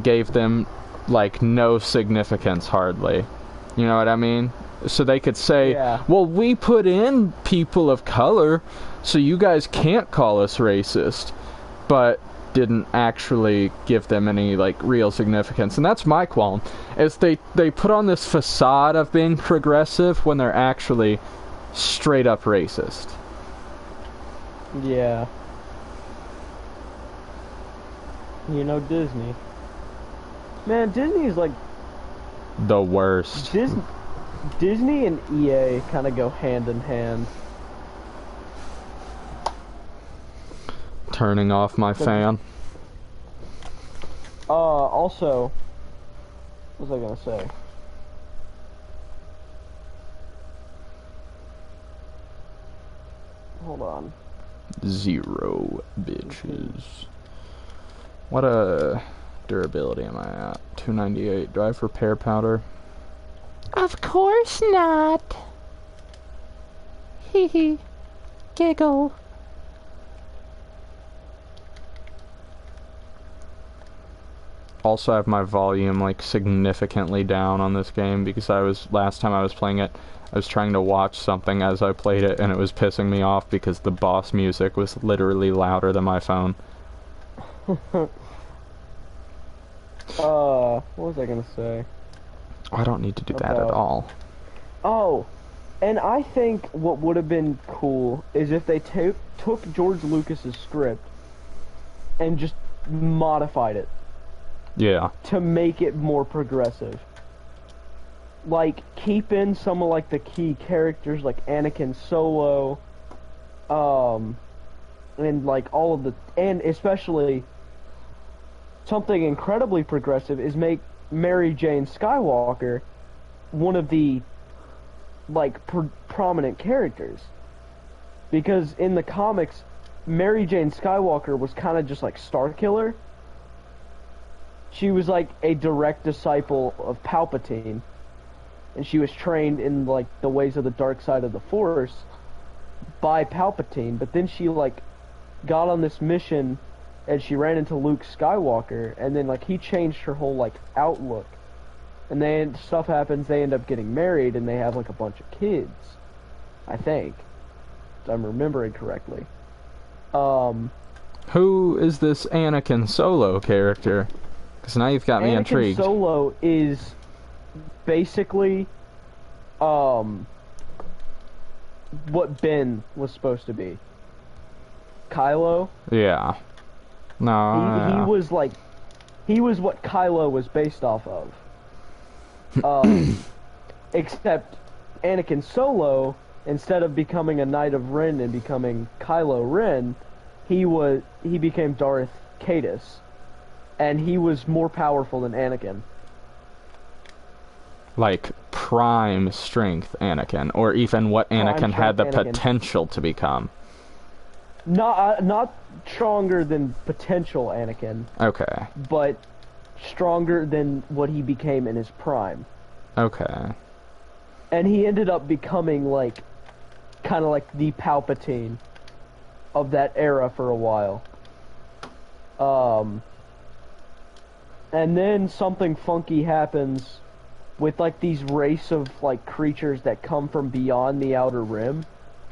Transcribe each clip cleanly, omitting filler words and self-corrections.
gave them, like, no significance hardly. You know what I mean? So they could say, well, we put in people of color, so you guys can't call us racist. But didn't actually give them any, like, real significance. And that's my qualm, is they put on this facade of being progressive when they're actually straight up racist. Yeah. You know, Disney. Man, Disney is like the worst. Disney and EA kind of go hand in hand. Turning off my fan. Also, what was I gonna say? Hold on. 0 bitches. What a durability am I at? 298. Do I have repair powder? Of course not. Hee hee. Giggle. Also have my volume, like, significantly down on this game because last time I was playing it, I was trying to watch something as I played it and it was pissing me off because the boss music was literally louder than my phone. What was I gonna say? I don't need to do that at all. Oh, and I think what would have been cool is if they took George Lucas's script and just modified it. Yeah. To make it more progressive. Like, keep in some of, like, the key characters, like Anakin Solo, and, like, all of the... And especially, something incredibly progressive is make Mary Jane Skywalker one of the, like, prominent characters. Because in the comics, Mary Jane Skywalker was kind of just like Starkiller. She was like a direct disciple of Palpatine, and she was trained in like the ways of the dark side of the Force by Palpatine, but then she like got on this mission and she ran into Luke Skywalker, and then like he changed her whole like outlook, and then stuff happens, they end up getting married and they have like a bunch of kids, I think, if I'm remembering correctly. Who is this Anakin Solo character? Because now you've got me intrigued. Anakin Solo is basically what Ben was supposed to be. Kylo? Yeah. No. He was like, he was what Kylo was based off of. Except Anakin Solo, instead of becoming a Knight of Ren and becoming Kylo Ren, he became Darth Caedus, and he was more powerful than Anakin. Like prime strength Anakin, or even what Anakin had the potential to become. Not stronger than potential Anakin. Okay. But stronger than what he became in his prime. Okay. And he ended up becoming like, kind of like the Palpatine of that era for a while. And then something funky happens with like these race of like creatures that come from beyond the Outer Rim.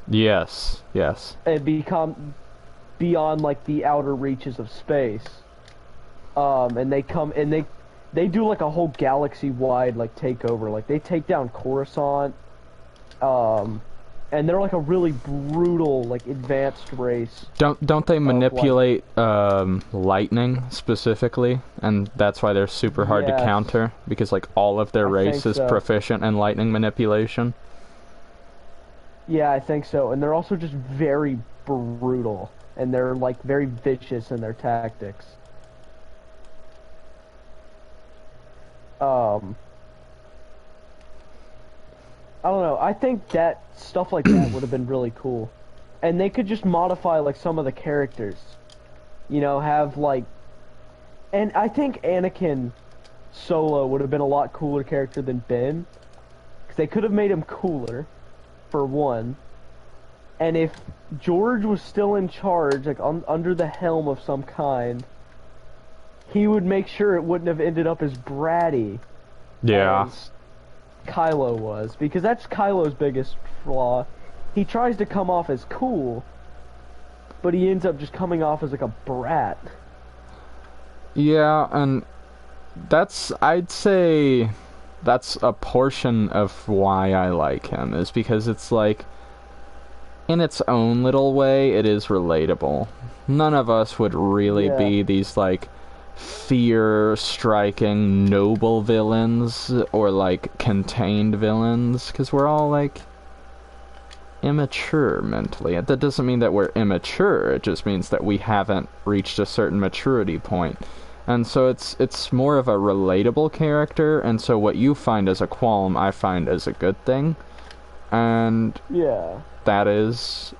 Yes, yes. And become beyond like the outer reaches of space. And they come and they do like a whole galaxy-wide like takeover. Like they take down Coruscant. And they're like a really brutal, like advanced race. Don't they manipulate lightning specifically, and that's why they're super hard to counter, because like all of their race is proficient in lightning manipulation. Yeah, I think so. And they're also just very brutal, and they're like very vicious in their tactics. I don't know, I think that stuff like that would have been really cool. And they could just modify like some of the characters. You know, have like... And I think Anakin Solo would have been a lot cooler character than Ben. Because they could have made him cooler, for one. And if George was still in charge, like under the helm of some kind, he would make sure it wouldn't have ended up as bratty Yeah. as Kylo was, because that's Kylo's biggest flaw. He tries to come off as cool, but he ends up just coming off as like a brat. Yeah, and I'd say that's a portion of why I like him, is because it's like, in its own little way, it is relatable. None of us would really be these, like, fear-striking noble villains, or, like, contained villains, because we're all, like, immature mentally. That doesn't mean that we're immature, it just means that we haven't reached a certain maturity point. And so it's more of a relatable character, and so what you find as a qualm, I find as a good thing. And yeah, that is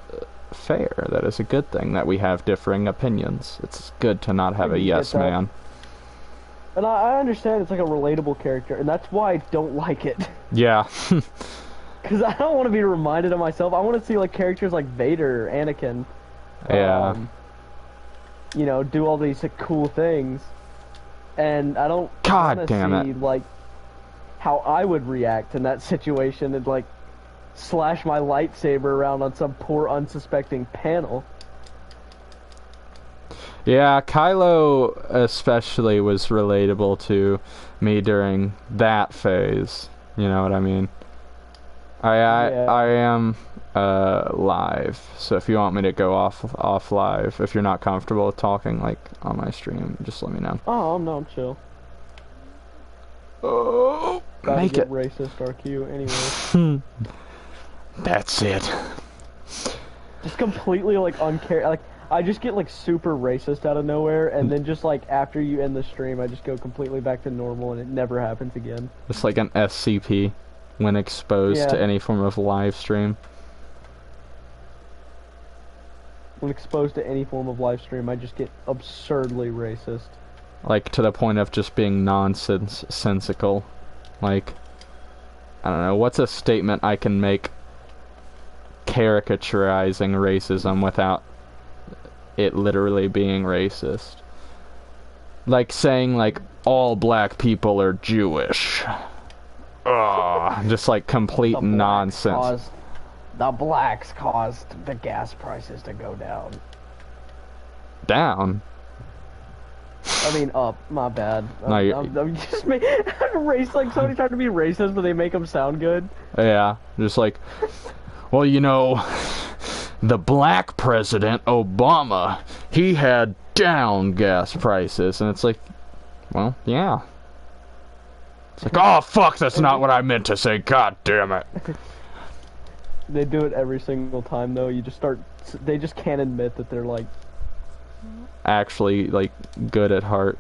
fair. That is a good thing, that we have differing opinions. It's good to not have a yes man. And I understand it's like a relatable character, and that's why I don't like it. Yeah. Because I don't want to be reminded of myself. I want to see like characters like Vader or Anakin. Yeah. You know, do all these like, cool things. And I don't God damn see, it. like, how I would react in that situation and, like, slash my lightsaber around on some poor unsuspecting panel. Yeah, Kylo especially was relatable to me during that phase. You know what I mean? I am live, so if you want me to go off live, if you're not comfortable with talking like on my stream, just let me know. Oh no, I'm chill. Oh, gotta make get it racist RQ anyway. That's it. Just completely like like I just get like super racist out of nowhere, and then just like after you end the stream, I just go completely back to normal, and it never happens again. It's like an SCP when exposed to any form of live stream. When exposed to any form of live stream, I just get absurdly racist. Like, to the point of just being nonsensical. Like, I don't know, what's a statement I can make caricaturizing racism without it literally being racist? Like saying, like, all black people are Jewish. Ugh, just like complete nonsense. The blacks caused the gas prices to go down. Down? I mean, up. My bad. No, I'm just race like somebody trying to be racist, but they make them sound good. Yeah, just like, well, you know, the black president, Obama, he had down gas prices, and it's like, well, yeah. It's like, oh, fuck, that's not what I meant to say, god damn it. They do it every single time, though. They just can't admit that they're, like... actually, like, good at heart.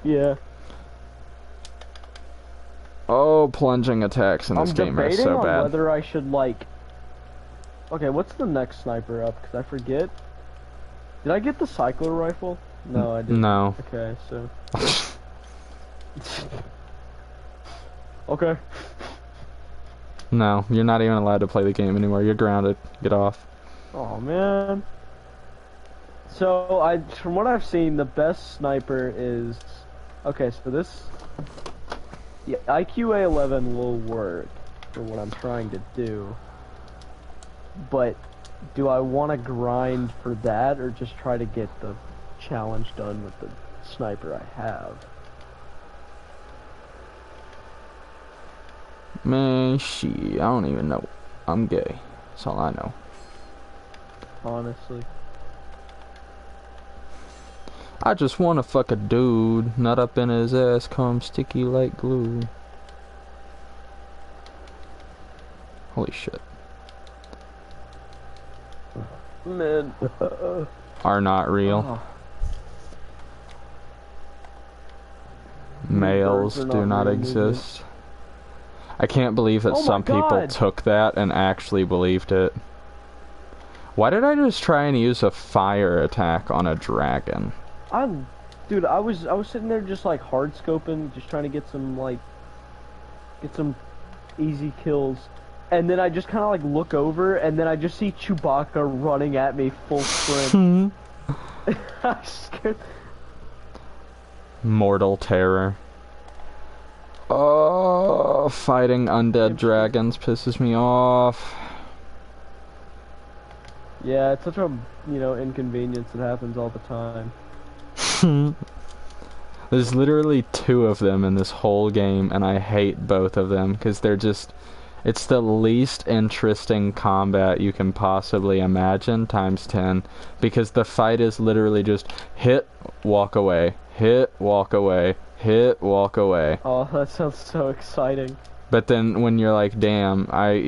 Yeah. Oh, plunging attacks in this game are so bad. I'm debating on whether I should, like... Okay, what's the next sniper up? Because I forget. Did I get the cycler rifle? No, I didn't. No. Okay, so... Okay. No, you're not even allowed to play the game anymore. You're grounded. Get off. Oh, man. So, from what I've seen, the best sniper is... Okay, so this... The IQA-11 will work for what I'm trying to do. But, do I want to grind for that, or just try to get the challenge done with the sniper I have? Man, shit, I don't even know. I'm gay. That's all I know. Honestly. I just wanna fuck a dude, not up in his ass, come sticky like glue. Holy shit. Man. Are not real. Males do not exist. I can't believe that some people took that and actually believed it. Why did I just try and use a fire attack on a dragon? Dude, I was sitting there just like hard scoping, just trying to get some easy kills, and then I just kind of like look over, and then I just see Chewbacca running at me full sprint. I'm scared. Mortal terror. Oh, fighting undead dragons pisses me off. Yeah, it's such a, inconvenience that happens all the time. There's literally 2 of them in this whole game, and I hate both of them, because they're just... It's the least interesting combat you can possibly imagine, times 10, because the fight is literally just hit, walk away, hit, walk away, hit, walk away. Oh, that sounds so exciting. But then when you're like, damn, I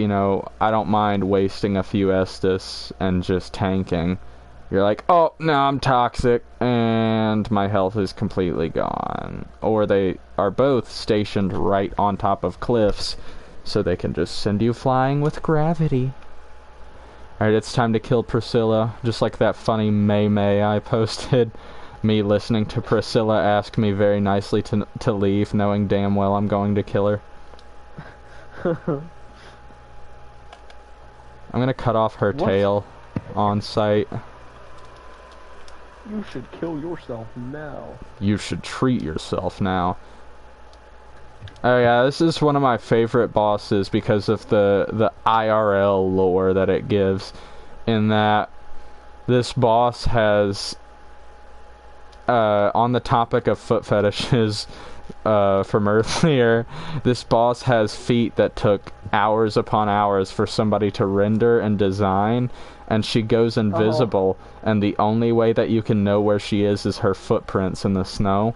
don't mind wasting a few Estus and just tanking, you're like, oh, no, I'm toxic, and my health is completely gone. Or they are both stationed right on top of cliffs, so they can just send you flying with gravity. Alright, it's time to kill Priscilla, just like that funny May I posted. Me listening to Priscilla ask me very nicely to leave, knowing damn well I'm going to kill her. I'm gonna cut off her tail on sight. You should kill yourself now. You should treat yourself now. Oh yeah, this is one of my favorite bosses because of the IRL lore that it gives, in that this boss has, on the topic of foot fetishes, from earlier, this boss has feet that took hours upon hours for somebody to render and design, and she goes invisible, and the only way that you can know where she is her footprints in the snow.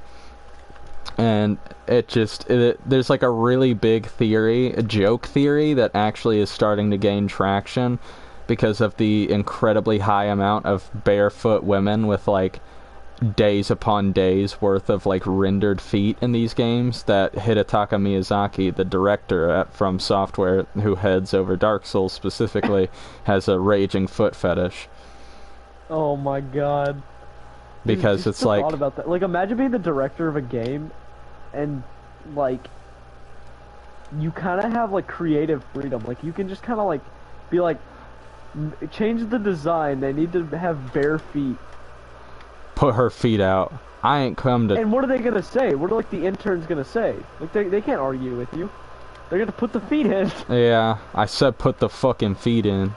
And there's like a really big theory, a joke theory, that actually is starting to gain traction because of the incredibly high amount of barefoot women with like days upon days worth of like rendered feet in these games, that Hidetaka Miyazaki, the director from Software who heads over Dark Souls specifically, has a raging foot fetish. Oh my god. Because Dude, it's like... thought about that. Like, imagine being the director of a game and, like, you kind of have, like, creative freedom. Like, you can just kind of, like, be like, change the design. They need to have bare feet. Put her feet out. I ain't come to... And what are they gonna say? What are, like, the interns gonna say? Like, they can't argue with you. They're gonna put the feet in. Yeah, I said put the fucking feet in.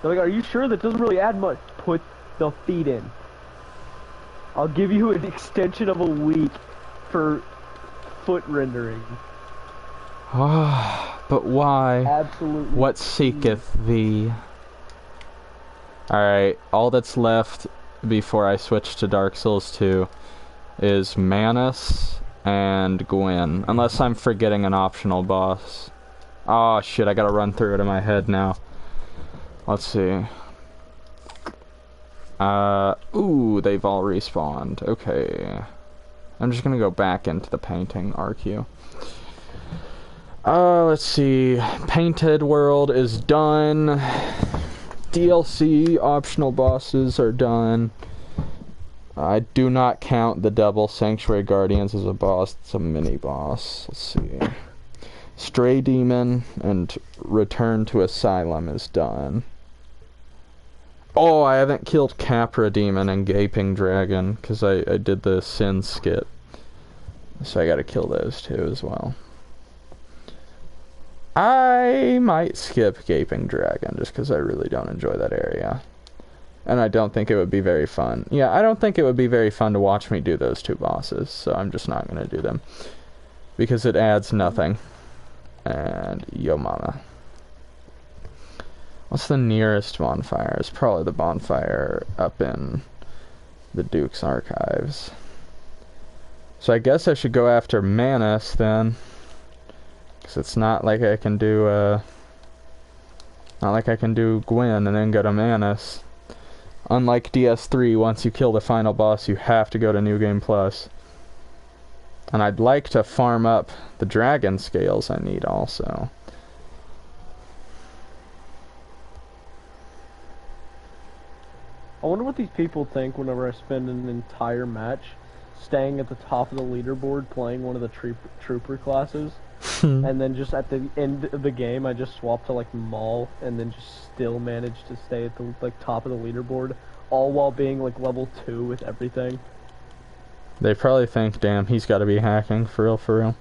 They're like, are you sure? That doesn't really add much. Put the feet in. I'll give you an extension of a week for foot rendering. But why? Absolutely. What seeketh thee? Alright, all that's left before I switch to Dark Souls 2 is Manus and Gwen. Unless I'm forgetting an optional boss. Oh shit, I gotta run through it in my head now. Let's see. Ooh, they've all respawned. Okay. I'm just gonna go back into the painting RQ. Let's see. Painted World is done. DLC optional bosses are done. I do not count the double Sanctuary Guardians as a boss. It's a mini boss. Let's see. Stray Demon and Return to Asylum is done. Oh, I haven't killed Capra Demon and Gaping Dragon, because I did the Sin skit. So I gotta kill those two as well. I might skip Gaping Dragon, just because I really don't enjoy that area. And I don't think it would be very fun. Yeah, I don't think it would be very fun to watch me do those two bosses, so I'm just not gonna do them. Because it adds nothing. And yo mama. What's the nearest bonfire? It's probably the bonfire up in the Duke's Archives. So I guess I should go after Manus then. Because it's not like I can do, Gwen and then go to Manus. Unlike DS3, once you kill the final boss, you have to go to New Game Plus. And I'd like to farm up the dragon scales I need also. I wonder what these people think whenever I spend an entire match staying at the top of the leaderboard playing one of the trooper classes, and then just at the end of the game I just swap to like Maul and then just still manage to stay at the like top of the leaderboard, all while being like level 2 with everything. They probably think, damn, he's got to be hacking for real, for real.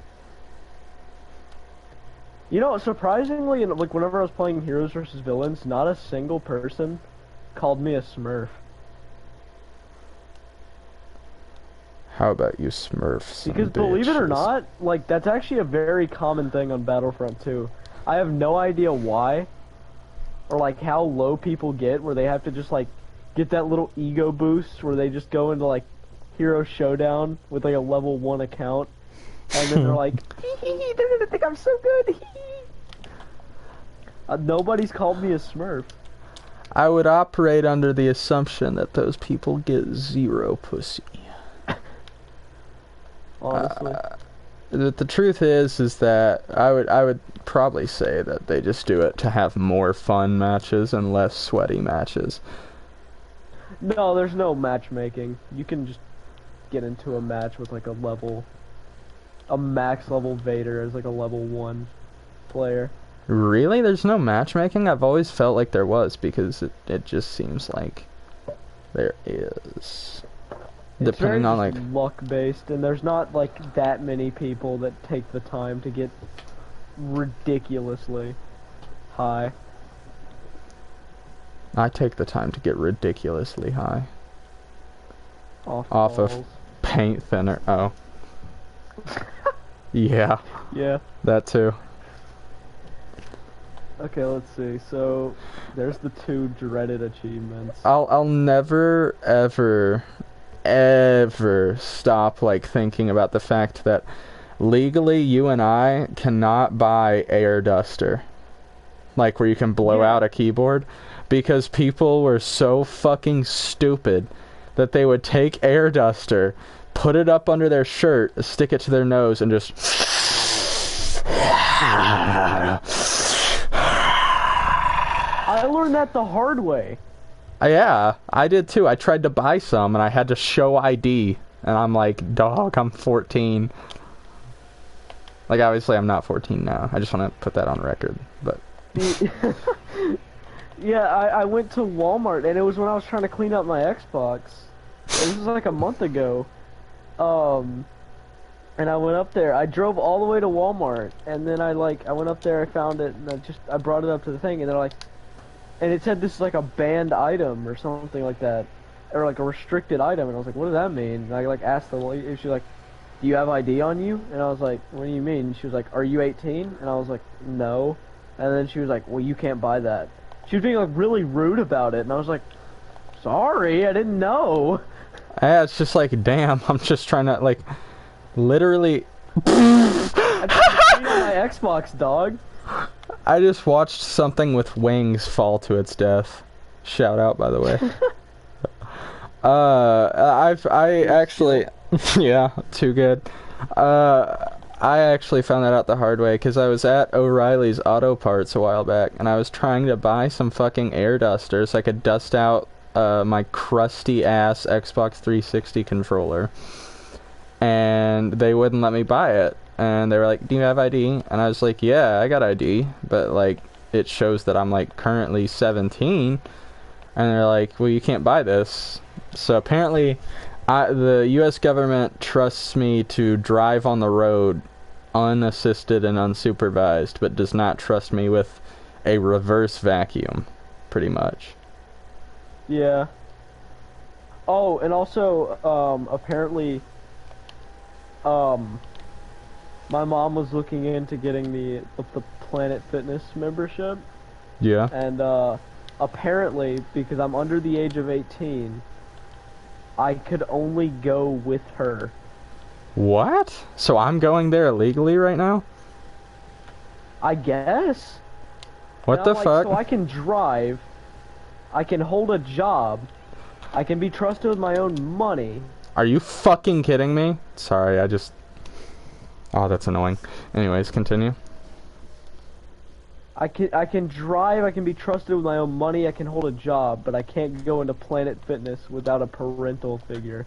You know, surprisingly, like whenever I was playing Heroes versus Villains, not a single person called me a Smurf. How about you Smurf some Because believe it or bitches? not, like that's actually a very common thing on Battlefront 2. I have no idea why, or like how low people get, where they have to just like get that little ego boost, where they just go into like Hero Showdown with like a level 1 account, and then they're like, hee, they're gonna think I'm so good. Nobody's called me a Smurf. I would operate under the assumption that those people get zero pussy. Honestly. The truth is that I would probably say that they just do it to have more fun matches and less sweaty matches. No, there's no matchmaking. You can just get into a match with like a max level Vader as like a level 1 player. Really? There's no matchmaking? I've always felt like there was, because it just seems like there is. It's Depending on like luck based, and there's not like that many people that take the time to get ridiculously high. I take the time to get ridiculously high. Off of balls. paint thinner. Oh. Yeah, Yeah. that too. Okay, let's see. So there's the 2 dreaded achievements. I'll never ever stop like thinking about the fact that legally you and I cannot buy air duster, like where you can blow out a keyboard, because people were so fucking stupid that they would take air duster, put it up under their shirt, stick it to their nose, and just I learned that the hard way. Yeah, I did too. I tried to buy some and I had to show ID, and I'm like, dog, I'm 14. Like, obviously I'm not 14 now. I just want to put that on record, but Yeah, I went to Walmart, and it was when I was trying to clean up my Xbox. This was like a month ago. And I went up there. I drove all the way to Walmart, and then I went up there, I found it, and I brought it up to the thing, and they're like, and it said this is like a banned item or something like that, or like a restricted item, and I was like, what does that mean? And I like asked the lady, she was like, do you have ID on you? And I was like, what do you mean? And she was like, are you 18? And I was like, no. And then she was like, well, you can't buy that. She was being like really rude about it, and I was like, sorry, I didn't know. yeah, it's just like, damn, I'm just trying to, like, literally I just cleaned up my Xbox, dog. I just watched something with wings fall to its death. Shout out, by the way. I actually, yeah, too good. I actually found that out the hard way, because I was at O'Reilly's Auto Parts a while back, and I was trying to buy some fucking air duster so I could dust out my crusty ass Xbox 360 controller, and they wouldn't let me buy it. And they were like, do you have ID? And I was like, yeah, I got ID, but like it shows that I'm like currently 17. And they're like, well, you can't buy this. So apparently the US government trusts me to drive on the road unassisted and unsupervised, but does not trust me with a reverse vacuum, pretty much. Yeah. Oh, and also, apparently, my mom was looking into getting the Planet Fitness membership. Yeah. And, apparently, because I'm under the age of 18, I could only go with her. What? So I'm going there illegally right now? I guess. What the fuck? So I can drive, I can hold a job, I can be trusted with my own money. Are you fucking kidding me? Sorry, I just... Oh, that's annoying. Anyways, continue. I can drive, I can be trusted with my own money, I can hold a job, but I can't go into Planet Fitness without a parental figure.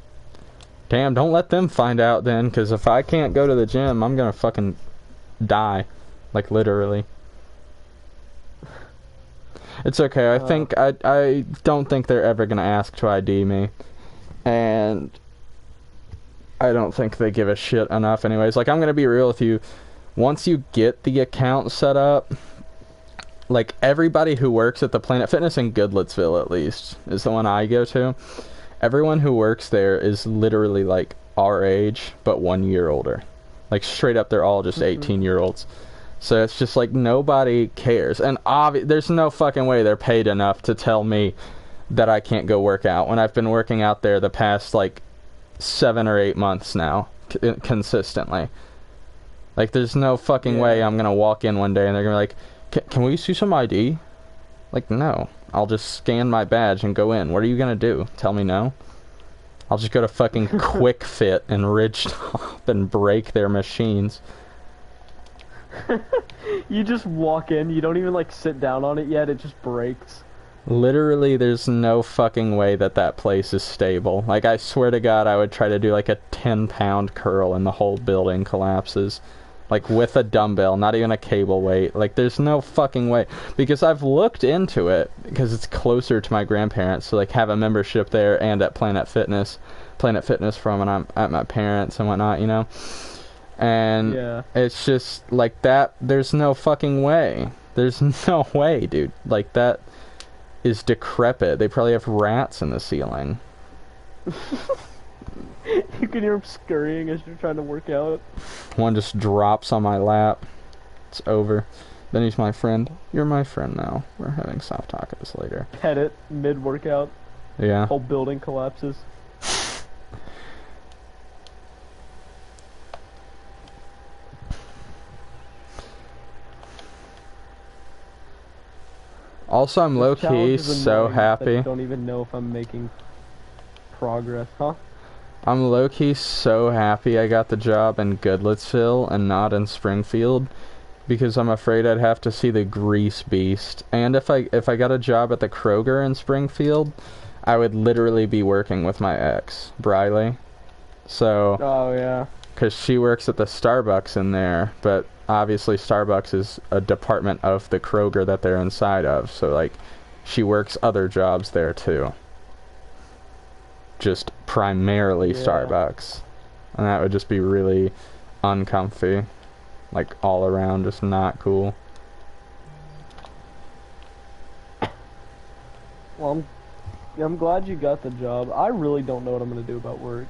Damn, don't let them find out then, because if I can't go to the gym, I'm gonna fucking die. Like, literally. It's okay, I don't think they're ever gonna ask to ID me. And I don't think they give a shit enough anyways. Like, I'm gonna be real with you. Once you get the account set up, like, everybody who works at the Planet Fitness in Goodlettsville, at least, is the one I go to. Everyone who works there is literally, like, our age, but 1 year older. Like, straight up, they're all just 18-year-olds. So it's just, like, nobody cares. And there's no fucking way they're paid enough to tell me that I can't go work out when I've been working out there the past, like, 7 or 8 months now, consistently. Like, there's no fucking way I'm gonna walk in one day and they're gonna be like, can we see some ID? Like, no. I'll just scan my badge and go in. What are you gonna do? Tell me no? I'll just go to fucking Quick Fit and Ridgetop and break their machines. You just walk in, you don't even, like, sit down on it yet, it just breaks. Literally, there's no fucking way that place is stable. Like, I swear to God, I would try to do, like, a 10-pound curl and the whole building collapses. Like, with a dumbbell, not even a cable weight. Like, there's no fucking way. Because I've looked into it, because it's closer to my grandparents, so, like, have a membership there and at Planet Fitness from when I'm at my parents' and whatnot, you know? And it's just, like, that, there's no fucking way. There's no way, dude. Like, that is decrepit. They probably have rats in the ceiling. You can hear them scurrying as you're trying to work out. One just drops on my lap. It's over. Then he's my friend. You're my friend now. We're having soft tacos later. Pet it mid-workout. Yeah. Whole building collapses. Also, I'm low-key so happy. I don't even know if I'm making progress, huh? I'm low-key so happy I got the job in Goodlettsville and not in Springfield, because I'm afraid I'd have to see the grease beast. And if I got a job at the Kroger in Springfield, I would literally be working with my ex, Briley. So, oh yeah, because she works at the Starbucks in there, but obviously Starbucks is a department of the Kroger that they're inside of, so, like, she works other jobs there too. Just primarily Starbucks. And that would just be really uncomfy. Like, all around, just not cool. Well, I'm glad you got the job. I really don't know what I'm going to do about work.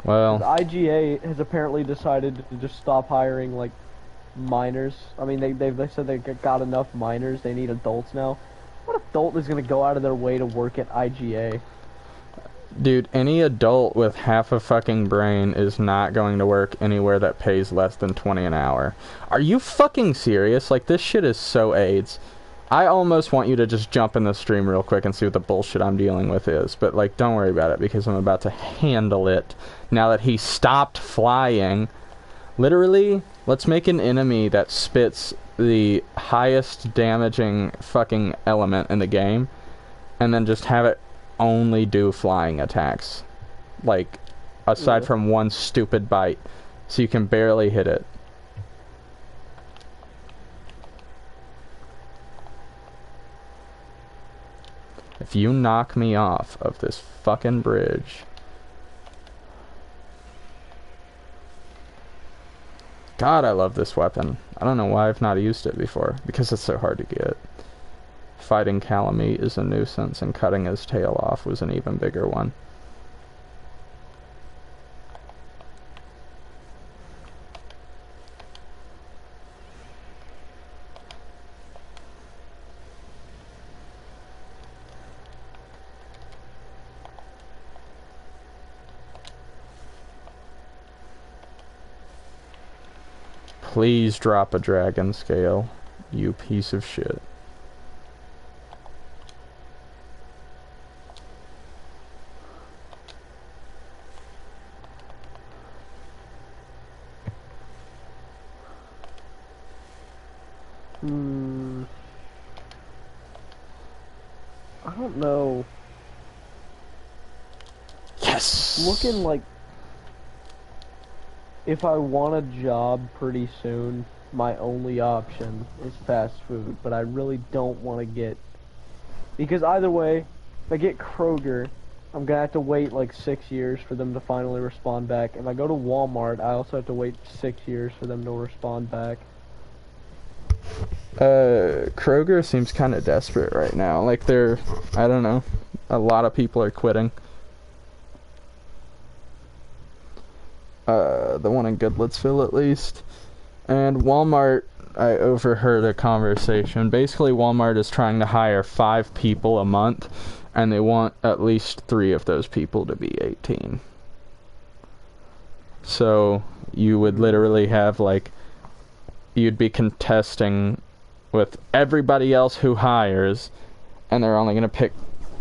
Well, IGA has apparently decided to just stop hiring, like, minors. I mean, they said they got enough minors. They need adults now. What adult is going to go out of their way to work at IGA? dude, any adult with half a fucking brain is not going to work anywhere that pays less than 20 an hour. Are you fucking serious? Like, this shit is so AIDS. I almost want you to just jump in the stream real quick and see what the bullshit I'm dealing with is. But, like, don't worry about it, because I'm about to handle it now that he stopped flying. Literally, let's make an enemy that spits the highest damaging fucking element in the game, and then just have it only do flying attacks. Like, aside from one stupid bite. So you can barely hit it. If you knock me off of this fucking bridge... God, I love this weapon. I don't know why I've not used it before. Because it's so hard to get. Fighting Calamite is a nuisance, and cutting his tail off was an even bigger one. Please drop a dragon scale, you piece of shit. I don't know. Yes! Looking like... If I want a job pretty soon, my only option is fast food, but I really don't want to get... Because either way, if I get Kroger, I'm gonna have to wait like 6 years for them to finally respond back. If I go to Walmart, I also have to wait 6 years for them to respond back. Kroger seems kind of desperate right now. Like I don't know, a lot of people are quitting. The one in Goodlettsville at least. And Walmart, I overheard a conversation. Basically, Walmart is trying to hire 5 people a month, and they want at least 3 of those people to be 18. So you would literally have, like, you'd be contesting with everybody else who hires, and they're only going to pick,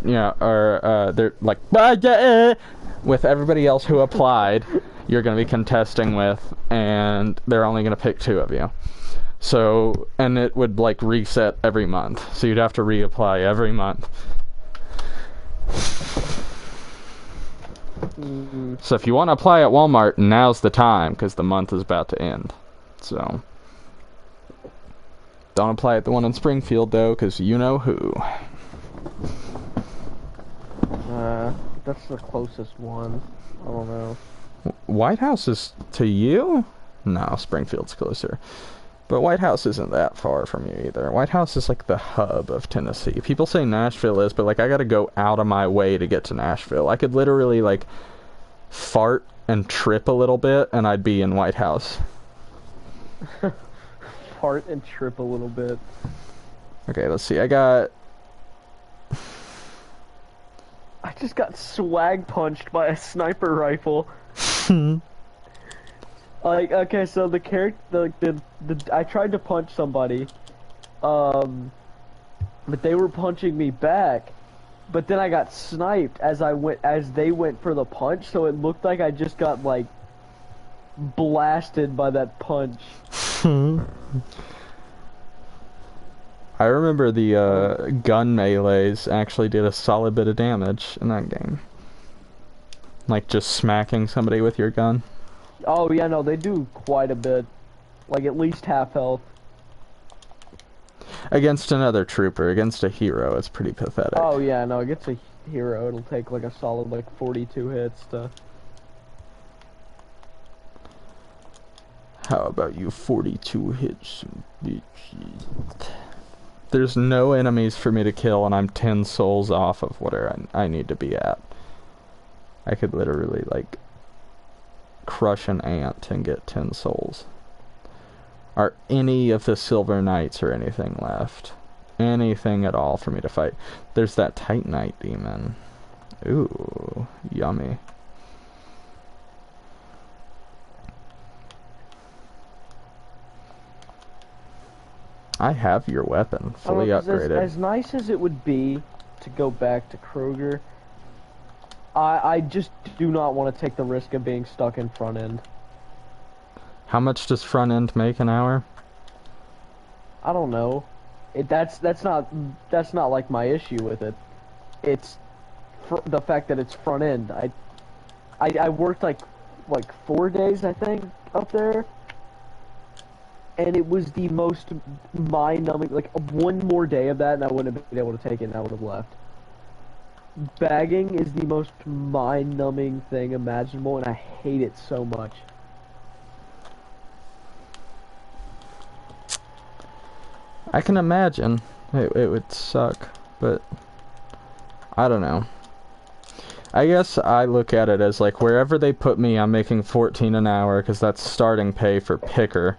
you know, or they're like, with everybody else who applied, you're going to be contesting with, and they're only going to pick 2 of you. So, and it would, like, reset every month. So you'd have to reapply every month. So if you want to apply at Walmart, now's the time, because the month is about to end. So, don't apply at the one in Springfield, though, because you know who. That's the closest one. I don't know. White House is to you? No, Springfield's closer. But White House isn't that far from you either. White House is like the hub of Tennessee. People say Nashville is, but like I gotta go out of my way to get to Nashville. I could literally like fart and trip a little bit and I'd be in White House. Fart and trip a little bit. Okay, let's see. I just got swag punched by a sniper rifle. Like, okay, so I tried to punch somebody, but they were punching me back, but then I got sniped as they went for the punch, so it looked like I just got, like, blasted by that punch. I remember the gun melees actually did a solid bit of damage in that game. Like just smacking somebody with your gun. Oh yeah, no, they do quite a bit. Like at least half health. Against another trooper, against a hero, it's pretty pathetic. Oh yeah, no, against a hero, it'll take like a solid like 42 hits to... How about you 42 hits, bitch? There's no enemies for me to kill, and I'm 10 souls off of where I need to be at. I could literally, like, crush an ant and get 10 souls. Are any of the Silver Knights or anything left? Anything at all for me to fight? There's that Titanite demon. Ooh, yummy. I have your weapon fully upgraded. As nice as it would be to go back to Kroger, I just do not want to take the risk of being stuck in front end. How much does front end make an hour? I don't know. That's not like my issue with it. It's the fact that it's front end. I worked like 4 days I think up there, and it was the most mind-numbing. Like one more day of that, and I wouldn't have been able to take it, and I would have left. Bagging is the most mind-numbing thing imaginable, and I hate it so much. I can imagine it would suck, but I don't know. I guess I look at it as like wherever they put me, I'm making 14 an hour because that's starting pay for picker.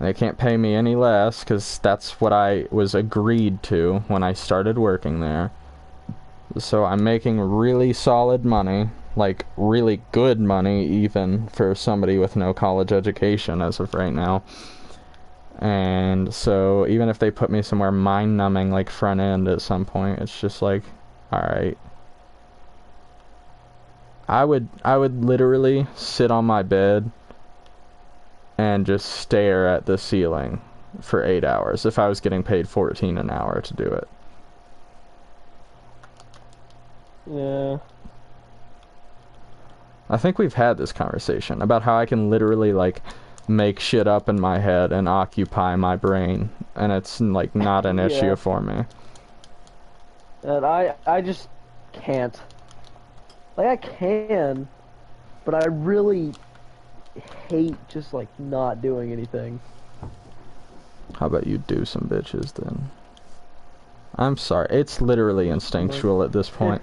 They can't pay me any less because that's what I was agreed to when I started working there. So I'm making really solid money, like really good money even for somebody with no college education as of right now. And so even if they put me somewhere mind-numbing like front end at some point, it's just like, alright. I would literally sit on my bed and just stare at the ceiling for 8 hours if I was getting paid 14 an hour to do it. Yeah. I think we've had this conversation about how I can literally like make shit up in my head and occupy my brain, and it's like not an issue for me. And I just can't. Like, I can, but I really hate just, like, not doing anything. How about you do some bitches, then? I'm sorry. It's literally instinctual at this point.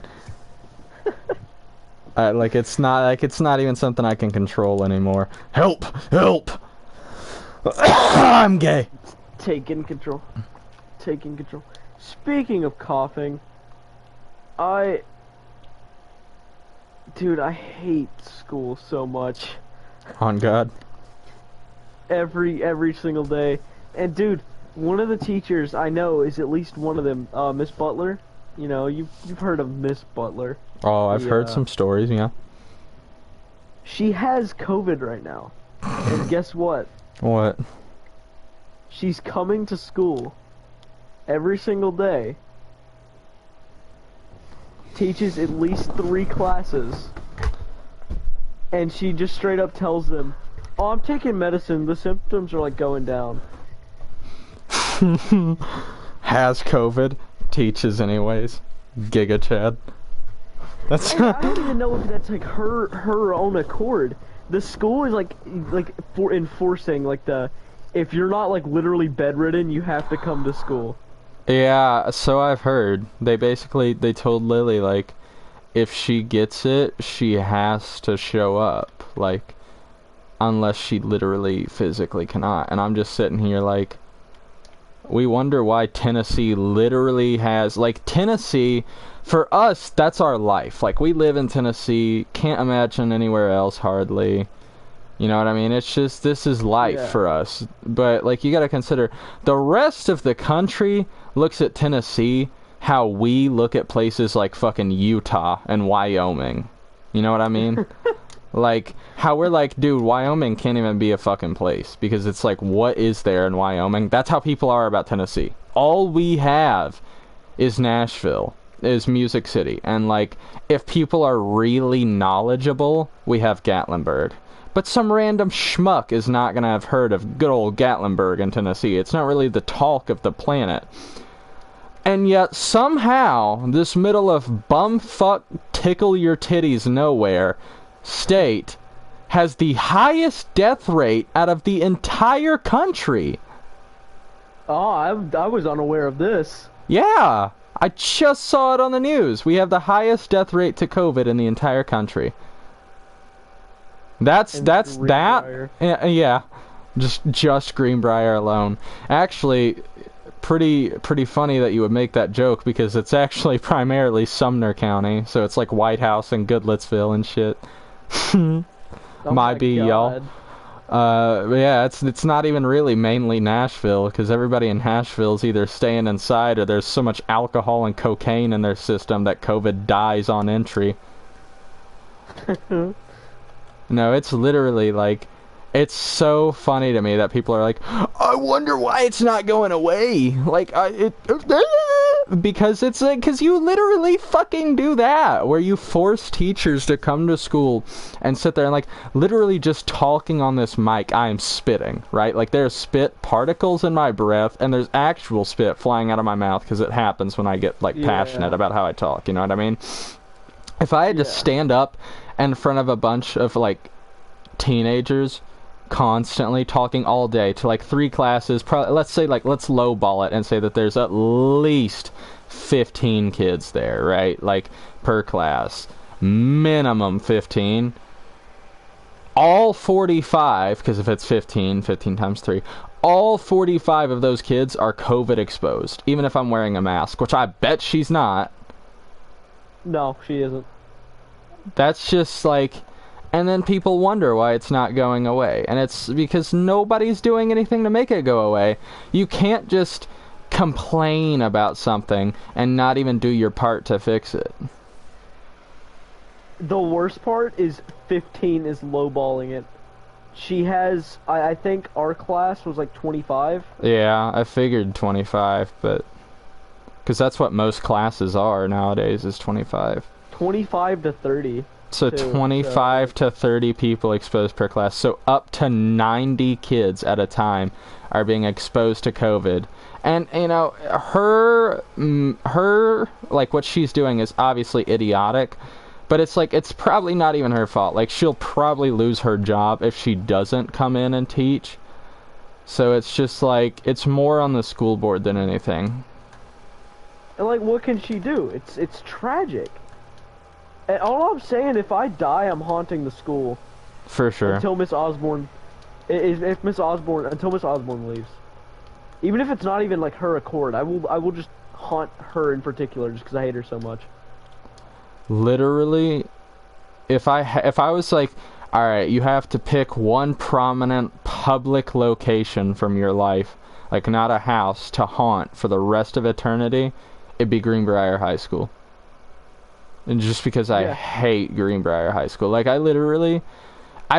It's not even something I can control anymore. Help! Help! I'm gay. Taking control. Taking control. Speaking of coughing, dude, I hate school so much. On God. Every single day. And dude, one of the teachers I know is at least one of them, Miss Butler. You know, you've heard of Miss Butler. Oh, I've heard some stories, yeah. She has COVID right now. And guess what? What? She's coming to school every single day. Teaches at least 3 classes. And she just straight up tells them, "Oh, I'm taking medicine. The symptoms are like going down." Has COVID. Teaches anyways. Giga Chad. That's. I don't even know if that's like her own accord. The school is like for enforcing like if you're not like literally bedridden, you have to come to school. Yeah, so I've heard. They told Lily, like, if she gets it, she has to show up, like, unless she literally physically cannot. And I'm just sitting here like, we wonder why Tennessee literally has, like, Tennessee, for us, that's our life. Like, we live in Tennessee, can't imagine anywhere else hardly. You know what I mean? It's just, this is life for us. But, like, you gotta consider, the rest of the country looks at Tennessee how we look at places like fucking Utah and Wyoming. You know what I mean? Like, how we're like, dude, Wyoming can't even be a fucking place. Because it's like, what is there in Wyoming? That's how people are about Tennessee. All we have is Nashville, is Music City. And, like, if people are really knowledgeable, we have Gatlinburg. But some random schmuck is not going to have heard of good old Gatlinburg in Tennessee. It's not really the talk of the planet. And yet, somehow, this middle of bumfuck tickle your titties nowhere state has the highest death rate out of the entire country. Oh, I was unaware of this. Yeah, I just saw it on the news. We have the highest death rate to COVID in the entire country. That's that. Yeah, just Greenbrier alone. Actually, pretty funny that you would make that joke because it's actually primarily Sumner County, so it's like White House and Goodlettsville and shit. Oh my B, God. y'all. Yeah, it's not even really mainly Nashville because everybody in Nashville is either staying inside or there's so much alcohol and cocaine in their system that COVID dies on entry. No, it's literally like, it's so funny to me that people are like, I wonder why it's not going away. Like, because it's like, because you literally fucking do that, where you force teachers to come to school and sit there and like, literally just talking on this mic, I am spitting, right? Like, there's spit particles in my breath, and there's actual spit flying out of my mouth, because it happens when I get, like, passionate about how I talk, you know what I mean? If I had to stand up in front of a bunch of, like, teenagers constantly talking all day to, like, 3 classes, let's say, like, let's lowball it and say that there's at least 15 kids there, right? Like, per class. Minimum 15. All 45, because if it's 15 times 3, all 45 of those kids are COVID exposed, even if I'm wearing a mask, which I bet she's not. No, she isn't. That's just like, and then people wonder why it's not going away. And it's because nobody's doing anything to make it go away. You can't just complain about something and not even do your part to fix it. The worst part is 15 is lowballing it. She has, I think our class was like 25. Yeah, I figured 25, but because that's what most classes are nowadays, is 25. 25 to 30. So 25 to 30 people exposed per class. So up to 90 kids at a time are being exposed to COVID. And, you know, her, like, what she's doing is obviously idiotic, But it's like, it's probably not even her fault. Like, she'll probably lose her job if she doesn't come in and teach. So it's just like, it's more on the school board than anything. And like, what can she do? It's tragic. And all I'm saying, if I die, I'm haunting the school. For sure. Until Miss Osborne, until Miss Osborne leaves. Even if it's not even like her accord, I will just haunt her in particular, just because I hate her so much. Literally, if I was like, all right, you have to pick one prominent public location from your life, like not a house, to haunt for the rest of eternity, it'd be Greenbrier High School. And just because I hate Greenbrier High School. Like, I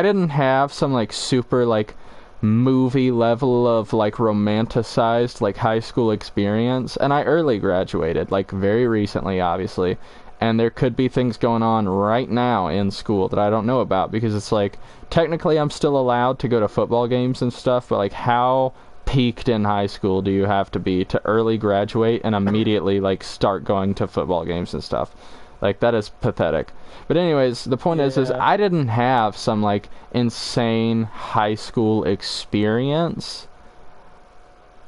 didn't have some, like, super, like, movie level of, like, romanticized, like, high school experience. And I early graduated, like, very recently, obviously. And there could be things going on right now in school that I don't know about. Because it's, like, technically I'm still allowed to go to football games and stuff. But, like, how peaked in high school do you have to be to early graduate and immediately, like, start going to football games and stuff? Like, that is pathetic. But anyways, the point is I didn't have some, like, insane high school experience.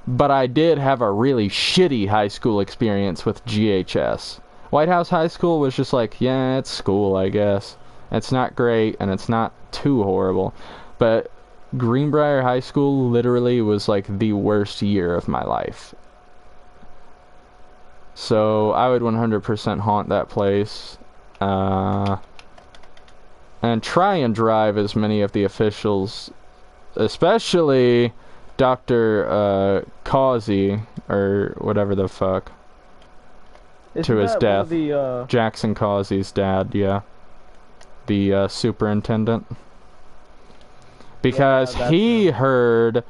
But I did have a really shitty high school experience with GHS. White House High School was just like, yeah, it's school, I guess. It's not great, and it's not too horrible. But Greenbrier High School literally was, like, the worst year of my life. So I would 100% haunt that place, and try and drive as many of the officials, especially Dr. Causey, or whatever the fuck, to his death. Jackson Causey's dad, yeah. The superintendent. Because he heard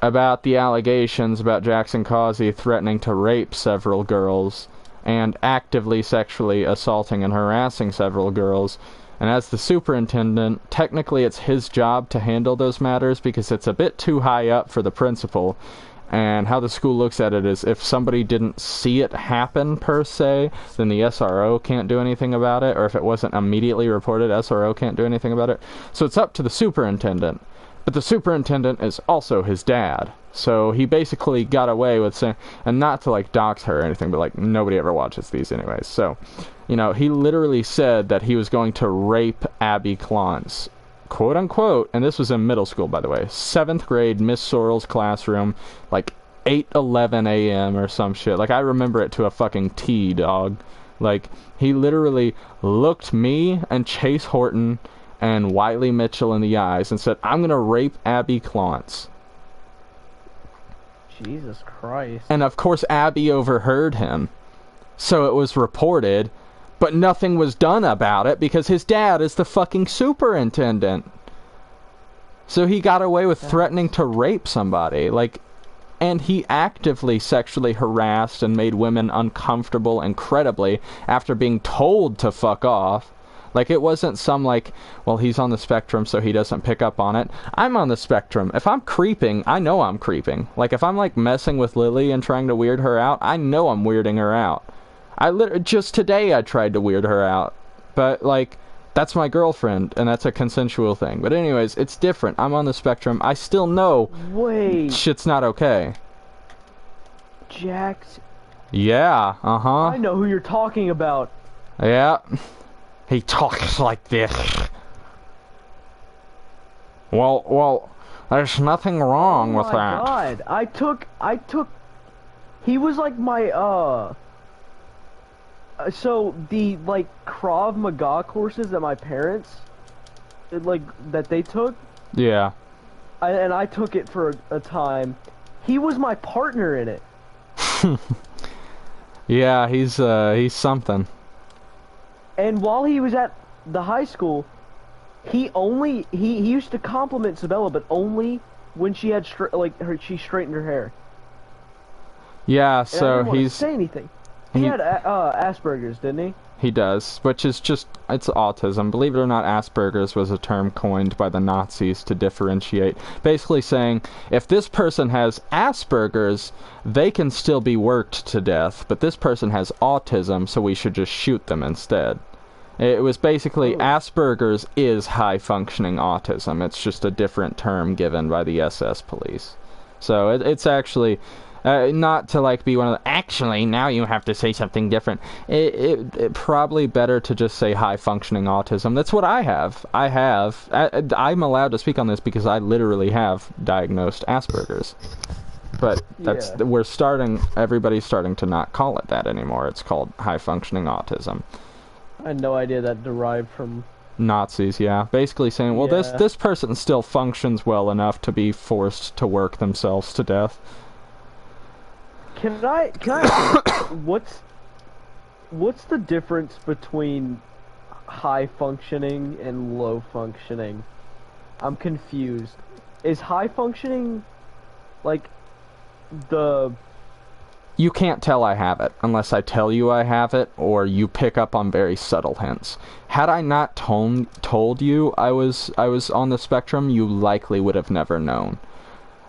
about the allegations about Jackson Causey threatening to rape several girls and actively sexually assaulting and harassing several girls. And as the superintendent, technically it's his job to handle those matters because it's a bit too high up for the principal. And how the school looks at it is if somebody didn't see it happen per se, then the SRO can't do anything about it. Or if it wasn't immediately reported, SRO can't do anything about it. So it's up to the superintendent. But the superintendent is also his dad. So he basically got away with saying, and not to like dox her or anything, but like nobody ever watches these anyways. So, you know, he literally said that he was going to rape Abby Klontz, quote unquote, and this was in middle school, by the way, 7th grade, Miss Sorrell's classroom, like 8:11 a.m. or some shit. Like, I remember it to a fucking T, dog. Like, he literally looked me and Chase Horton and Wiley Mitchell in the eyes and said, I'm gonna rape Abby Klontz. Jesus Christ. And of course Abby overheard him. So it was reported, but nothing was done about it because his dad is the fucking superintendent. So he got away with threatening to rape somebody. Like, and he actively sexually harassed and made women uncomfortable incredibly after being told to fuck off. Like, it wasn't some, like, well, he's on the spectrum, so he doesn't pick up on it. I'm on the spectrum. If I'm creeping, I know I'm creeping. Like, if I'm, like, messing with Lily and trying to weird her out, I know I'm weirding her out. Just today I tried to weird her out. But, like, that's my girlfriend, and that's a consensual thing. But anyways, it's different. I'm on the spectrum. I still know shit's not okay. Jax. Yeah, uh-huh. I know who you're talking about. Yeah. He talks like this. Well, there's nothing wrong with that. Oh my god, I took, he was like my, so the, like, Krav Maga courses that my parents, like, that they took. Yeah. And I took it for a time. He was my partner in it. Yeah, he's something. And while he was at the high school, he used to compliment Sabella, but only when she had she straightened her hair. Yeah, and so I didn't he's say anything. He had Asperger's, didn't he? He does, which is just, it's autism. Believe it or not, Asperger's was a term coined by the Nazis to differentiate. Basically saying, if this person has Asperger's, they can still be worked to death, but this person has autism, so we should just shoot them instead. It was basically Asperger's is high-functioning autism. It's just a different term given by the SS police. So it's actually not to like be one of the. Actually, now you have to say something different. It probably better to just say high-functioning autism. That's what I have. I'm allowed to speak on this because I literally have diagnosed Asperger's. But everybody's starting to not call it that anymore. It's called high-functioning autism. I had no idea that derived from Nazis, yeah. Basically saying, well, this person still functions well enough to be forced to work themselves to death. Can I what's the difference between high functioning and low functioning? I'm confused. Is high functioning like the... You can't tell I have it unless I tell you I have it, or you pick up on very subtle hints. Had I not told you I was on the spectrum, you likely would have never known.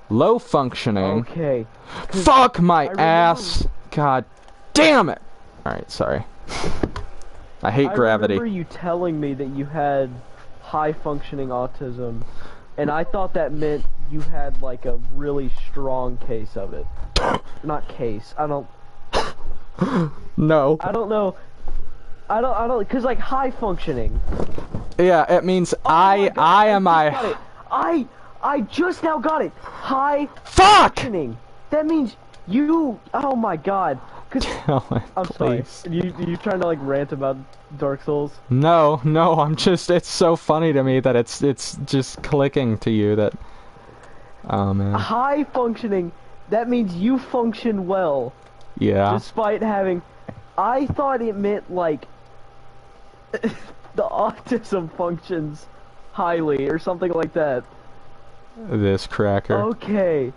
Low functioning... Okay. Fuck my ass! God damn it! Alright, sorry. I hate gravity. I remember you telling me that you had high functioning autism, and I thought that meant you had like a really strong case of it. Not case. I don't. No. I don't know. I don't. Cause like high functioning. Yeah, it means I just now got it. High Fuck! functioning. That means you. Oh my god. Cause I'm sorry. You trying to like rant about Dark Souls? No, I'm just. It's so funny to me that it's just clicking to you that. Oh man. High functioning. That means you function well. Yeah. Despite having... I thought it meant, like... the autism functions highly, or something like that. This cracker. Okay.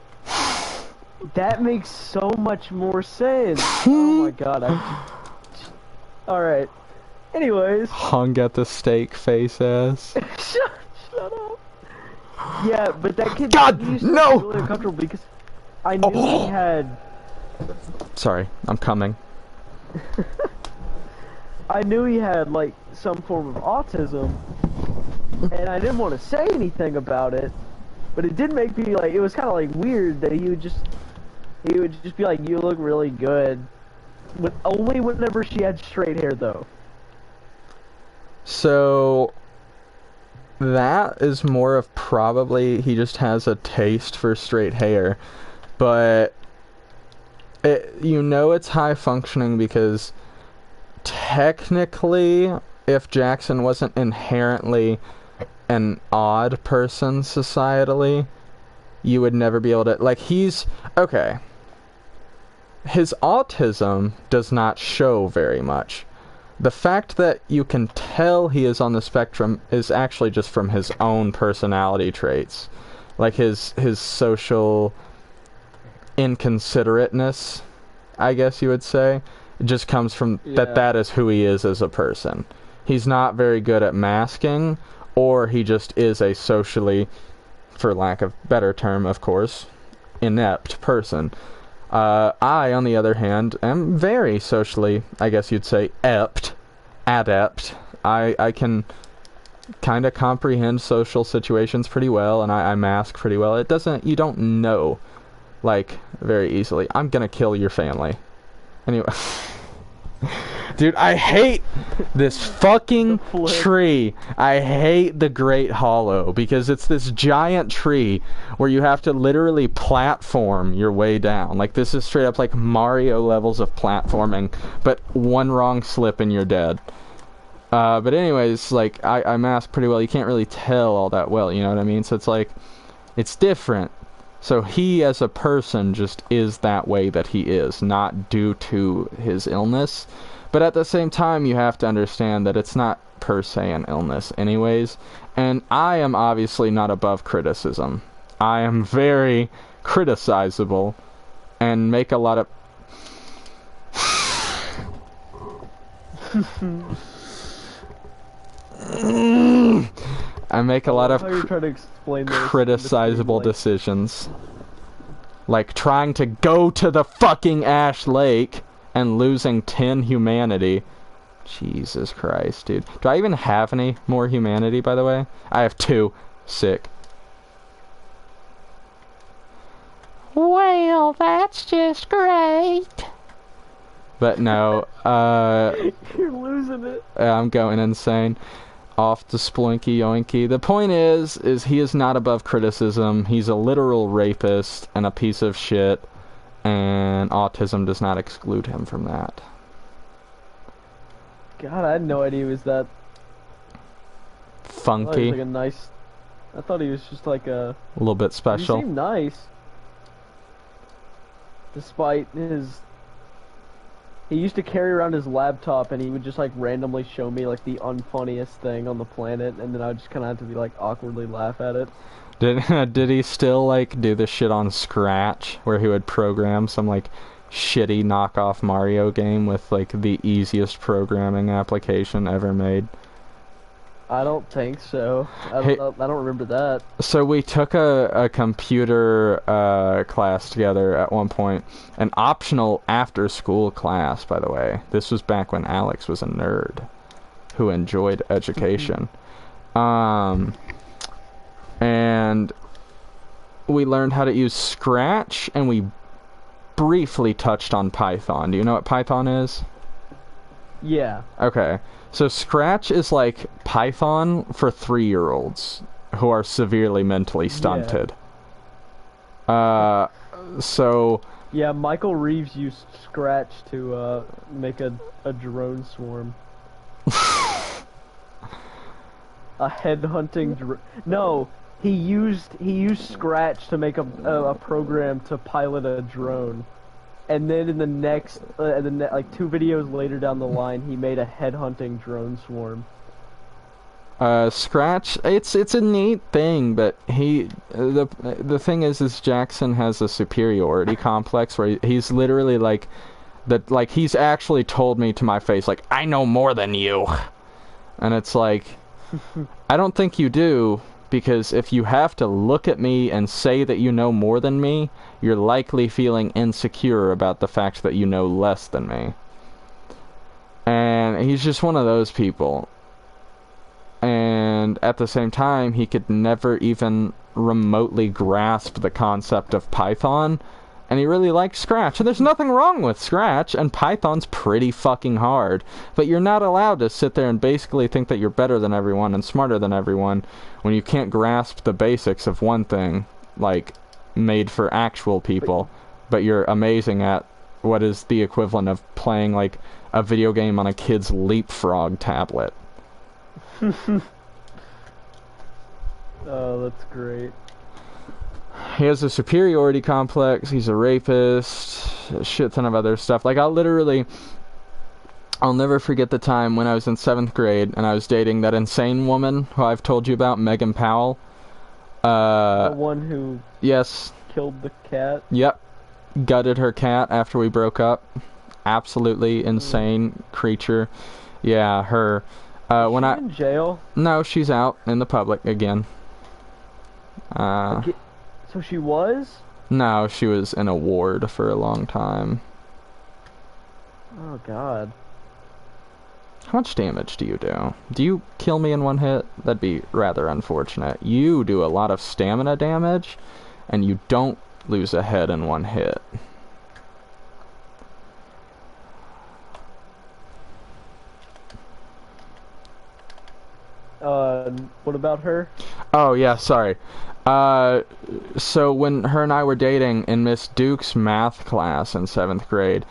That makes so much more sense. Oh my god, Alright. Anyways. Hung at the steak face ass. Shut up. Yeah, but that kid... God, no! Really uncomfortable because... I knew he had... Sorry, I'm coming. I knew he had, like, some form of autism, and I didn't want to say anything about it, but it did make me, like, it was kind of, like, weird that he would just be like, you look really good, but only whenever she had straight hair, though. So... that is more of probably he just has a taste for straight hair. But you know it's high functioning because technically if Jackson wasn't inherently an odd person societally, you would never be able to, like, okay, his autism does not show very much. The fact that you can tell he is on the spectrum is actually just from his own personality traits, like his social inconsiderateness, I guess you would say. It just comes from that is who he is as a person. He's not very good at masking, or he just is a socially, for lack of better term, of course, inept person. I, on the other hand, am very socially, I guess you'd say, adept. I can kind of comprehend social situations pretty well, and I mask pretty well. You don't know, like, very easily. I'm gonna kill your family. Anyway. Dude, I hate this fucking tree. I hate the Great Hollow because it's this giant tree where you have to literally platform your way down. Like, this is straight up like Mario levels of platforming, but one wrong slip and you're dead. But anyways, like, I mask pretty well. You can't really tell all that well, you know what I mean? So it's like, it's different. So he as a person just is that way that he is, not due to his illness. But at the same time, you have to understand that it's not per se an illness anyways. And I am obviously not above criticism. I am very criticizable and make a lot of... I make a lot of criticizable decisions. Like trying to go to the fucking Ash Lake and losing 10 humanity Jesus Christ, dude. Do I even have any more humanity, by the way? I have 2. Sick. Well, that's just great. But no, You're losing it. I'm going insane. Off to Splinky Yoinky. The point is he is not above criticism. He's a literal rapist and a piece of shit, and autism does not exclude him from that. God, I had no idea he was that. Funky. I thought he was just like a little bit special. He seemed nice. Despite he used to carry around his laptop and he would just like randomly show me like the unfunniest thing on the planet, and then I would just kind of have to be like awkwardly laugh at it. Did he still like do this shit on Scratch where he would program some like shitty knockoff Mario game with like the easiest programming application ever made? I don't think so. I don't remember that. So we took a computer class together at one point, an optional after-school class, by the way. This was back when Alex was a nerd who enjoyed education. And we learned how to use Scratch, and we briefly touched on Python. Do you know what Python is? Yeah. Okay. So Scratch is like Python for 3-year-olds who are severely mentally stunted. Yeah. So... Yeah, Michael Reeves used Scratch to make a drone swarm. A headhunting No, he used Scratch to make a program to pilot a drone. And then in the next, like 2 videos later down the line, he made a headhunting drone swarm. Scratch, it's a neat thing, but the thing is Jackson has a superiority complex where he's literally like he's actually told me to my face like, I know more than you, and it's like, I don't think you do. Because if you have to look at me and say that you know more than me, you're likely feeling insecure about the fact that you know less than me. And he's just one of those people. And at the same time, he could never even remotely grasp the concept of Python. And he really likes Scratch. And there's nothing wrong with Scratch, and Python's pretty fucking hard. But you're not allowed to sit there and basically think that you're better than everyone and smarter than everyone when you can't grasp the basics of one thing, like, made for actual people, but you're amazing at what is the equivalent of playing, like, a video game on a kid's Leapfrog tablet. Oh, that's great. He has a superiority complex, he's a rapist, a shit ton of other stuff. Like, I'll never forget the time when I was in 7th grade and I was dating that insane woman who I've told you about, Megan Powell. The one who... Yes. Killed the cat? Yep. Gutted her cat after we broke up. Absolutely insane creature. Yeah, her. Is she in jail? No, she's out in the public again. So she was? No, she was in a ward for a long time. Oh, God. How much damage do you do? Do you kill me in one hit? That'd be rather unfortunate. You do a lot of stamina damage, and you don't lose a head in one hit. What about her? Oh, yeah, sorry. So when her and I were dating in Miss Duke's math class in 7th grade,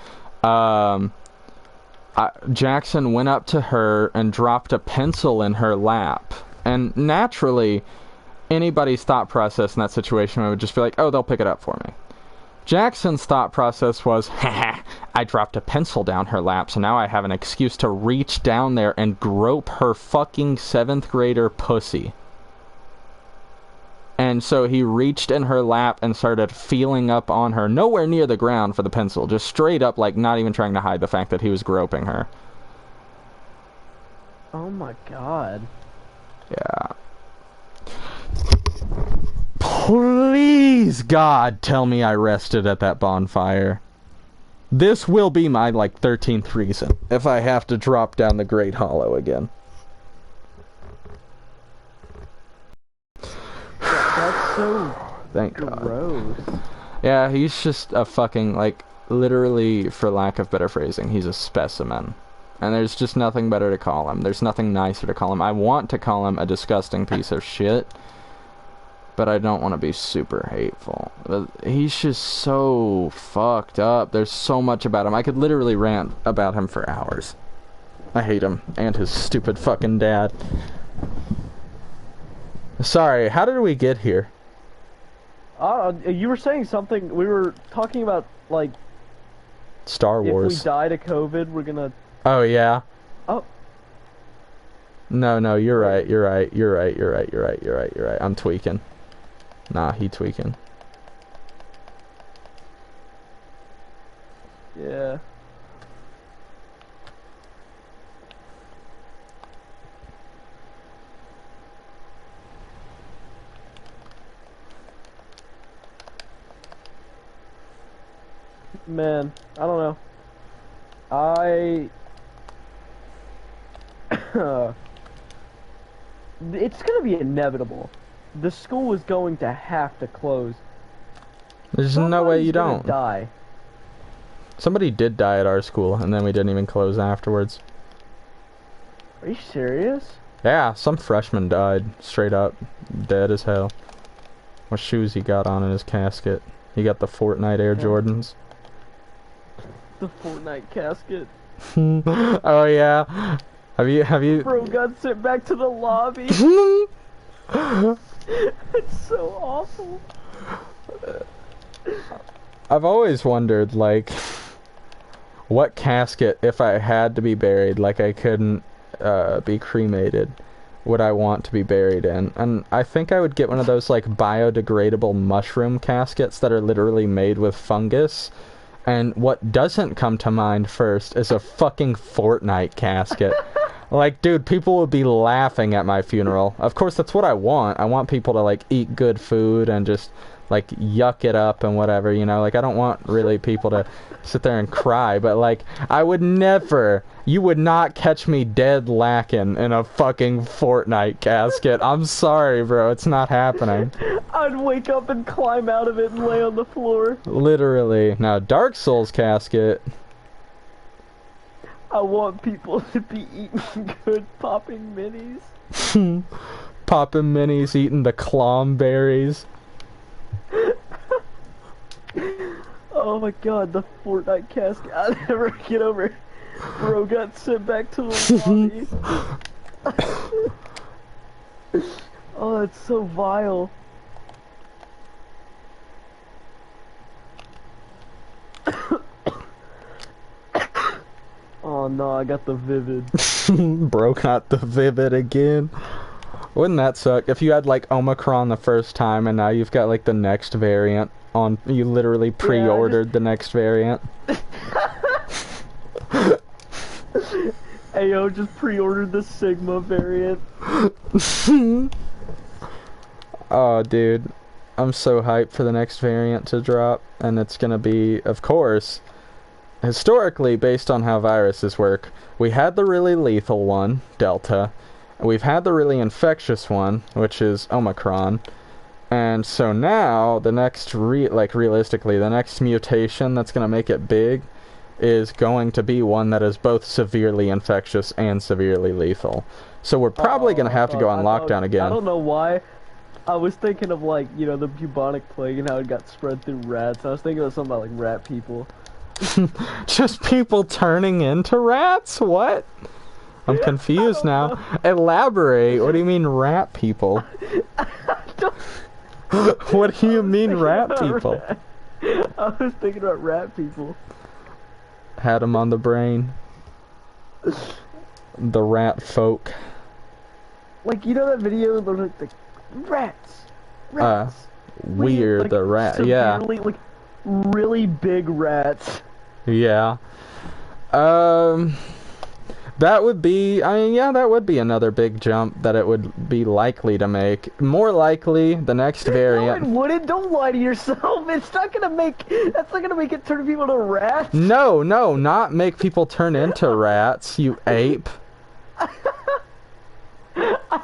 Jackson went up to her and dropped a pencil in her lap. And naturally, anybody's thought process in that situation would just be like, oh, they'll pick it up for me. Jackson's thought process was, haha, I dropped a pencil down her lap, so now I have an excuse to reach down there and grope her fucking 7th grader pussy. And so he reached in her lap and started feeling up on her, nowhere near the ground for the pencil, just straight up, like, not even trying to hide the fact that he was groping her. Oh my God. Yeah. Please, God, tell me I rested at that bonfire. This will be my, like, 13th reason if I have to drop down the Great Hollow again. That's so Thank gross. God. Yeah, he's just a fucking, like, literally, for lack of better phrasing, he's a specimen. And there's just nothing better to call him. There's nothing nicer to call him. I want to call him a disgusting piece of shit, but I don't want to be super hateful. He's just so fucked up. There's so much about him. I could literally rant about him for hours. I hate him and his stupid fucking dad. Sorry, how did we get here? You were saying something. We were talking about, like, Star Wars. If we die to COVID, we're gonna... Oh, yeah. Oh. No, you're right. You're right. I'm tweaking. Nah, he tweaking. Yeah. Man, I don't know. It's gonna be inevitable. The school is going to have to close. There's no way you don't. Die. Somebody did die at our school, and then we didn't even close afterwards. Are you serious? Yeah, some freshman died, straight up, dead as hell. What shoes he got on in his casket? He got the Fortnite Air Jordans. The Fortnite casket. Oh yeah. Have you? Bro got sent back to the lobby. It's so awful. I've always wondered, like, what casket, if I had to be buried, like I couldn't be cremated, would I want to be buried in? And I think I would get one of those, like, biodegradable mushroom caskets that are literally made with fungus. And what doesn't come to mind first is a fucking Fortnite casket. Like, dude, people would be laughing at my funeral. Of course, that's what I want. I want people to, like, eat good food and just, like, yuck it up and whatever, you know? Like, I don't want really people to sit there and cry, but, like, I would never... You would not catch me dead lacking in a fucking Fortnite casket. I'm sorry, bro. It's not happening. I'd wake up and climb out of it and lay on the floor. Literally. Now, Dark Souls casket... I want people to be eating good popping minis. Popping minis, eating the clomberries. Oh my god, the Fortnite casket. I'll never get over it. Bro got sent back to the lobby. Oh, it's so vile. Oh no, I got the Vivid. Bro got the Vivid again. Wouldn't that suck if you had, like, Omicron the first time and now you've got, like, the next variant on... You literally pre-ordered the next variant. Ayo, just pre-ordered the Sigma variant. Oh, dude. I'm so hyped for the next variant to drop. And it's gonna be, of course... Historically, based on how viruses work, we had the really lethal one, Delta. We've had the really infectious one, which is Omicron. And so now, the next, realistically, the next mutation that's going to make it big is going to be one that is both severely infectious and severely lethal. So we're probably going to have to go on lockdown again. I don't know why. I was thinking of, like, you know, the bubonic plague and how it got spread through rats. I was thinking of something about, like, rat people. Just people turning into rats? What? I'm confused now. Know. Elaborate. What do you mean rat people? What do you mean rat people? I was thinking about rat people. Had them on the brain. The rat folk. Like, you know that video of the rats? Weird, like, the rat, yeah. Like, really big rats. Yeah. That would be, I mean, yeah, that would be another big jump that it would be likely to make. More likely, the next variant. No, it wouldn't. Don't lie to yourself. It's not gonna make. That's not gonna make it turn people to rats. No, not make people turn into rats, you ape. I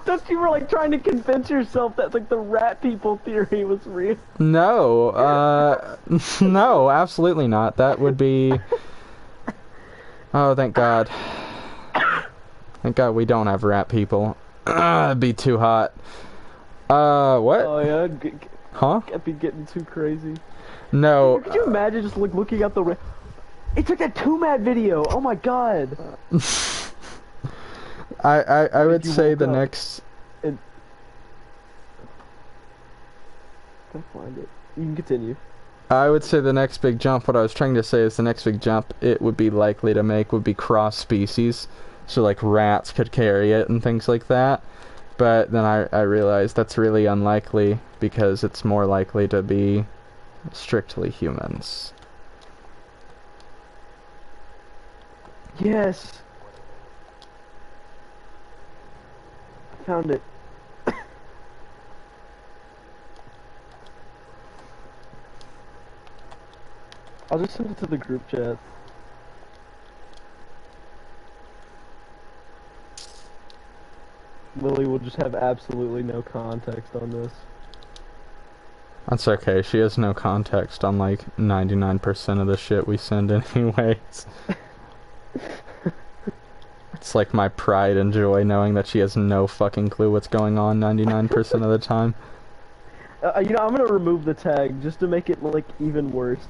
thought you were like trying to convince yourself that like the rat people theory was real. No, no, absolutely not. That would be... Oh, thank God. Thank God we don't have rat people. It'd be too hot. What? Oh yeah. Huh? I'd be getting too crazy. No. Could you imagine just like looking at the... It's like that 2Mad video. Oh my God. I would say the next... And... Can't find it. You can continue. I would say the next big jump, what I was trying to say is the next big jump it would be likely to make would be cross-species. So like rats could carry it and things like that. But then I realized that's really unlikely because it's more likely to be strictly humans. Yes. I found it. I'll just send it to the group chat. Lily will just have absolutely no context on this. That's okay, she has no context on like 99% of the shit we send anyways. It's like my pride and joy knowing that she has no fucking clue what's going on 99% of the time. You know, I'm gonna remove the tag just to make it like even worse.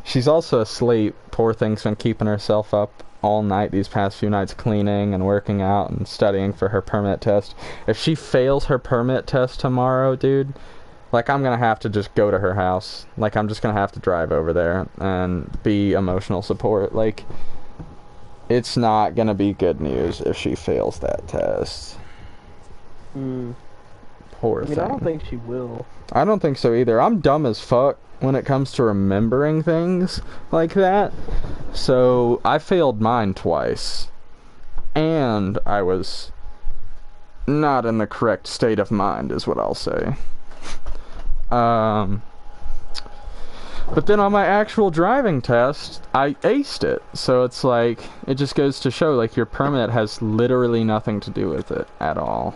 She's also asleep. Poor thing's been keeping herself up all night these past few nights cleaning and working out and studying for her permit test. If she fails her permit test tomorrow, dude, like I'm gonna have to just go to her house. Like I'm just gonna have to drive over there and be emotional support. Like it's not gonna be good news if she fails that test. Poor thing. I don't think she will. I don't think so either. I'm dumb as fuck when it comes to remembering things like that. So I failed mine twice. And I was not in the correct state of mind is what I'll say. But then on my actual driving test, I aced it. So it's like, it just goes to show like your permit has literally nothing to do with it at all.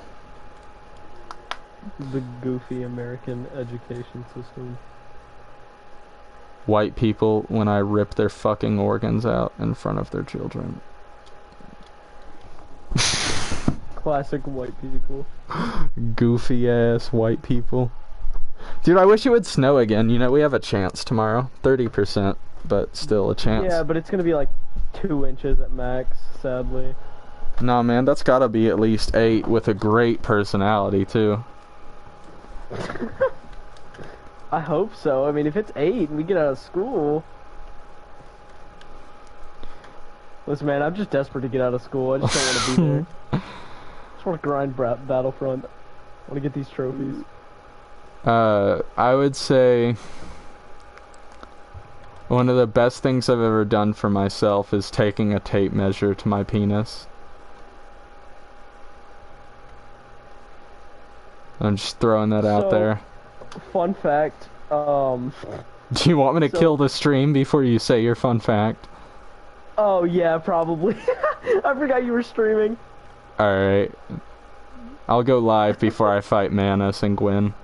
The goofy American education system. White people when I rip their fucking organs out in front of their children. Classic white people. Goofy ass white people. Dude, I wish it would snow again. You know, we have a chance tomorrow. 30%, but still a chance. Yeah, but it's gonna be like 2 inches at max, sadly. Nah, man, that's gotta be at least 8 with a great personality, too. I hope so. I mean, if it's 8 and we get out of school... Listen, man, I'm just desperate to get out of school. I just don't want to be there. I just want to grind Battlefront. I want to get these trophies. I would say one of the best things I've ever done for myself is taking a tape measure to my penis. I'm just throwing that out there. Fun fact, Do you want me to kill the stream before you say your fun fact? Oh yeah, probably. I forgot you were streaming. Alright. I'll go live before I fight Manus and Gwen.